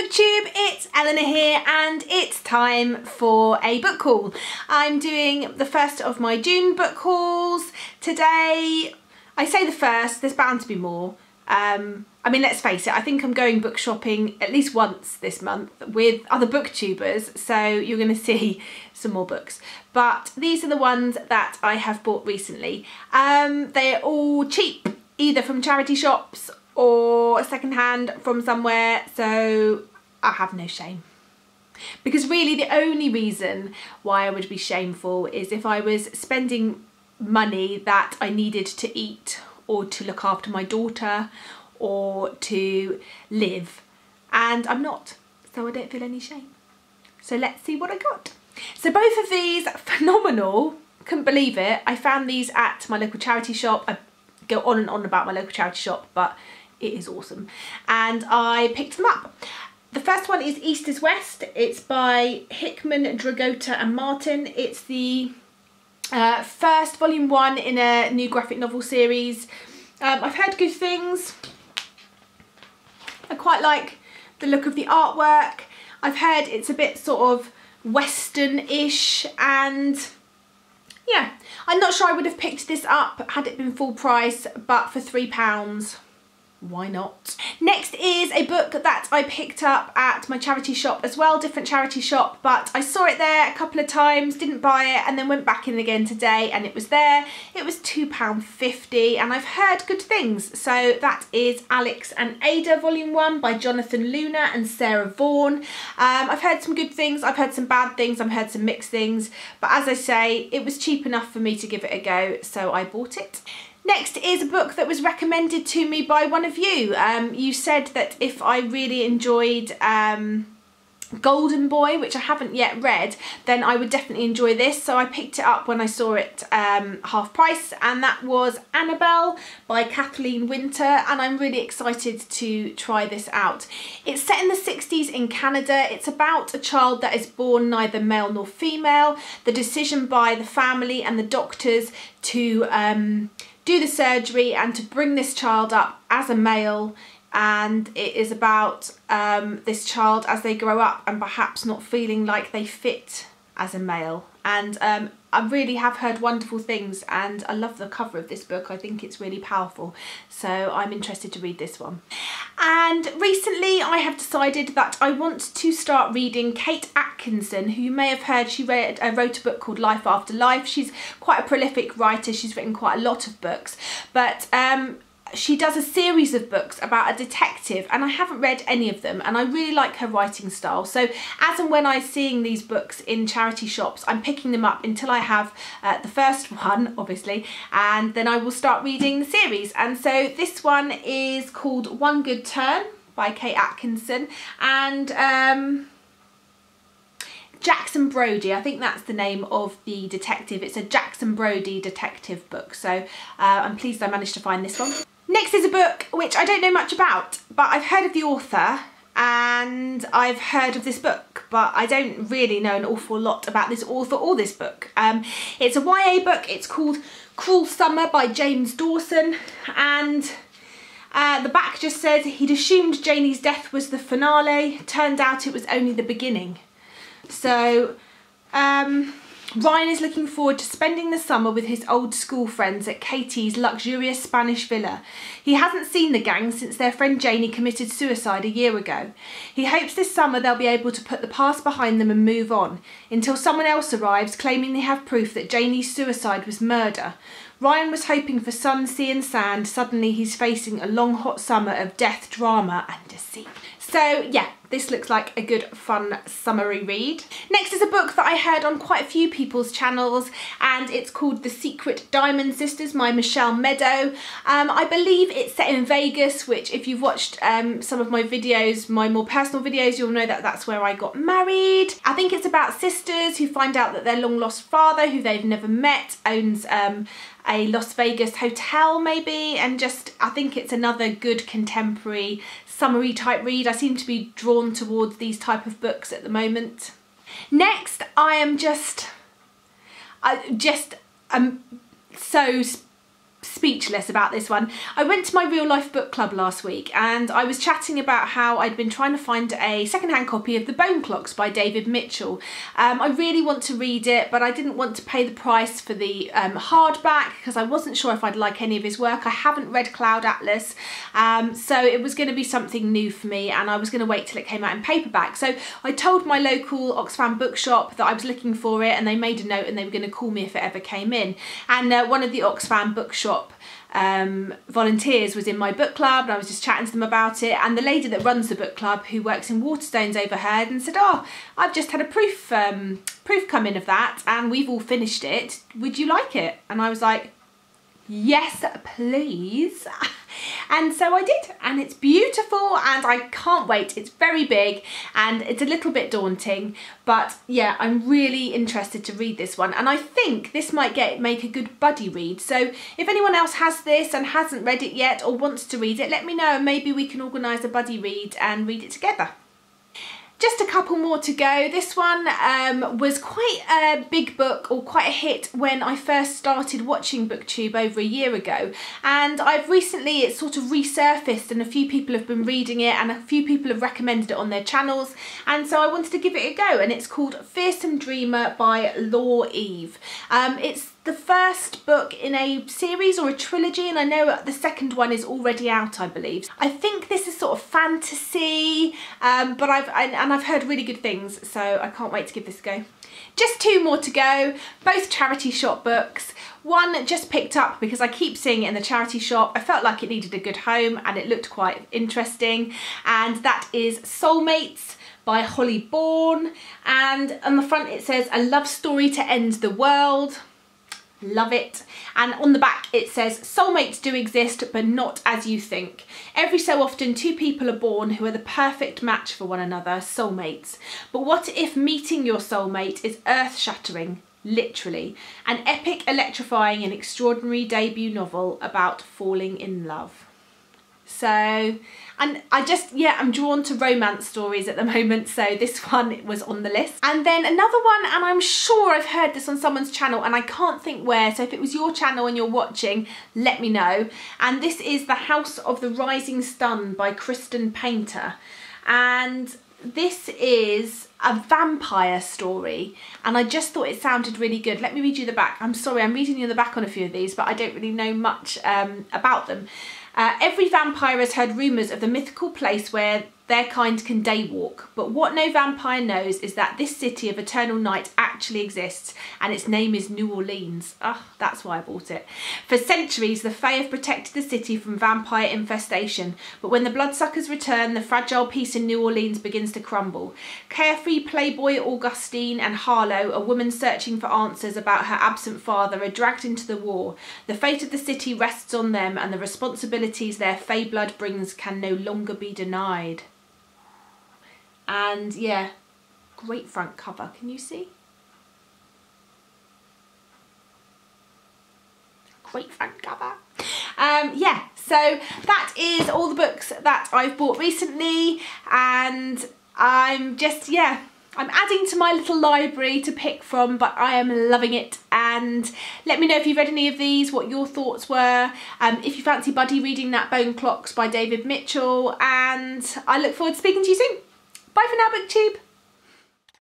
booktube, it's Eleanor here and it's time for a book haul. I'm doing the first of my June book hauls today. I say the first, there's bound to be more. I mean, let's face it, I think I'm going book shopping at least once this month with other booktubers, so you're going to see some more books. But these are the ones that I have bought recently. They're all cheap, either from charity shops or secondhand from somewhere, so I have no shame. Because really the only reason why I would be shameful is if I was spending money that I needed to eat or to look after my daughter or to live, and I'm not, so I don't feel any shame. So let's see what I got. So both of these, phenomenal, couldn't believe it. I found these at my local charity shop. I go on and on about my local charity shop, but it is awesome. And I picked them up. The first one is East is West. It's by Hickman, Dragota and Martin. It's the first volume 1 in a new graphic novel series. I've heard good things. I quite like the look of the artwork. I've heard it's a bit sort of Western-ish, and yeah, I'm not sure I would have picked this up had it been full price, but for £3, why not? Next is a book that I picked up at my charity shop as well, different charity shop, but I saw it there a couple of times, didn't buy it, and then went back in again today and it was there. It was £2.50 and I've heard good things. So that is Alex and Ada Volume 1 by Jonathan Luna and Sarah Vaughan. I've heard some good things, I've heard some bad things, I've heard some mixed things, but as I say, it was cheap enough for me to give it a go, so I bought it. Next is a book that was recommended to me by one of you. You said that if I really enjoyed Golden Boy, which I haven't yet read, then I would definitely enjoy this. So I picked it up when I saw it half price, and that was Annabelle by Kathleen Winter, and I'm really excited to try this out. It's set in the 60s in Canada. It's about a child that is born neither male nor female. The decision by the family and the doctors to do the surgery and to bring this child up as a male, and it is about this child as they grow up and perhaps not feeling like they fit as a male. And I really have heard wonderful things, and I love the cover of this book. I think it's really powerful, so I'm interested to read this one. And recently I have decided that I want to start reading Kate Atkinson, who you may have heard. She wrote a book called Life After Life. She's quite a prolific writer. She's written quite a lot of books, but she does a series of books about a detective, and I haven't read any of them, and I really like her writing style. So as and when I'm seeing these books in charity shops, I'm picking them up until I have the first one, obviously, and then I will start reading the series. And so this one is called One Good Turn by Kate Atkinson, and Jackson Brodie, I think that's the name of the detective. It's a Jackson Brodie detective book, so I'm pleased I managed to find this one. Next is a book which I don't know much about, but I've heard of the author and I've heard of this book, but I don't really know an awful lot about this author or this book. It's a YA book. It's called Cruel Summer by James Dawson, and the back just says he'd assumed Janie's death was the finale. Turned out it was only the beginning. So Ryan is looking forward to spending the summer with his old school friends at Katie's luxurious Spanish villa. He hasn't seen the gang since their friend Janie committed suicide a year ago. He hopes this summer they'll be able to put the past behind them and move on, until someone else arrives claiming they have proof that Janie's suicide was murder. Ryan was hoping for sun, sea and sand. Suddenly he's facing a long hot summer of death, drama and deceit. So yeah, this looks like a good fun summery read. Next is a book that I heard on quite a few people's channels, and it's called The Secret Diamond Sisters by Michelle Meadow. I believe it's set in Vegas, which if you've watched some of my videos, my more personal videos, you'll know that that's where I got married. I think it's about sisters who find out that their long lost father, who they've never met, owns a Las Vegas hotel maybe, and just I think it's another good contemporary summery type read. I seem to be drawn towards these type of books at the moment. Next, I'm so speechless about this one. I went to my real life book club last week and I was chatting about how I'd been trying to find a secondhand copy of The Bone Clocks by David Mitchell. I really want to read it, but I didn't want to pay the price for the hardback because I wasn't sure if I'd like any of his work. I haven't read Cloud Atlas, so it was going to be something new for me, and I was going to wait till it came out in paperback. So I told my local Oxfam bookshop that I was looking for it, and they made a note and they were going to call me if it ever came in. And one of the Oxfam bookshop volunteers was in my book club, and I was just chatting to them about it, and the lady that runs the book club, who works in Waterstones, overheard and said, "Oh, I've just had a proof come in of that and we've all finished it. Would you like it?" And I was like, yes please. And so I did, and it's beautiful and I can't wait. It's very big and it's a little bit daunting, but yeah, I'm really interested to read this one, and I think this might make a good buddy read. So if anyone else has this and hasn't read it yet or wants to read it, let me know and maybe we can organise a buddy read and read it together. Just a couple more to go. This one was quite a big book, or quite a hit, when I first started watching BookTube over a year ago, and it's sort of resurfaced and a few people have been reading it and a few people have recommended it on their channels, and so I wanted to give it a go, and it's called Fearsome Dreamer by Law Eve. It's the first book in a series or a trilogy, and I know the second one is already out, I believe. I think this is sort of fantasy, but I've heard really good things, so I can't wait to give this a go. Just two more to go, both charity shop books. One just picked up because I keep seeing it in the charity shop. I felt like it needed a good home and it looked quite interesting, and that is Soulmates by Holly Bourne, and on the front it says, "A love story to end the world." Love it. And on the back it says, "Soulmates do exist, but not as you think. Every so often two people are born who are the perfect match for one another, soulmates. But what if meeting your soulmate is earth-shattering, literally? An epic, electrifying and extraordinary debut novel about falling in love." So, and I'm drawn to romance stories at the moment, so this one was on the list. And then another one, and I'm sure I've heard this on someone's channel and I can't think where, so if it was your channel and you're watching, let me know. And this is The House of the Rising Sun by Kristen Painter. And this is a vampire story, and I just thought it sounded really good. Let me read you the back. I'm sorry, I'm reading you the back on a few of these, but I don't really know much about them. Every vampire has heard rumours of the mythical place where their kind can daywalk, but what no vampire knows is that this city of eternal night actually exists, and its name is New Orleans. Ah, that's why I bought it. For centuries, the Fae have protected the city from vampire infestation, but when the bloodsuckers return, the fragile peace in New Orleans begins to crumble. Carefree playboy Augustine and Harlow, a woman searching for answers about her absent father, are dragged into the war. The fate of the city rests on them, and the responsibilities their Fae blood brings can no longer be denied. And yeah, great front cover, can you see? Great front cover. Yeah, so that is all the books that I've bought recently, and I'm adding to my little library to pick from, but I am loving it. And let me know if you've read any of these, what your thoughts were, if you fancy buddy reading that Bone Clocks by David Mitchell, and I look forward to speaking to you soon. Bye for now, BookTube.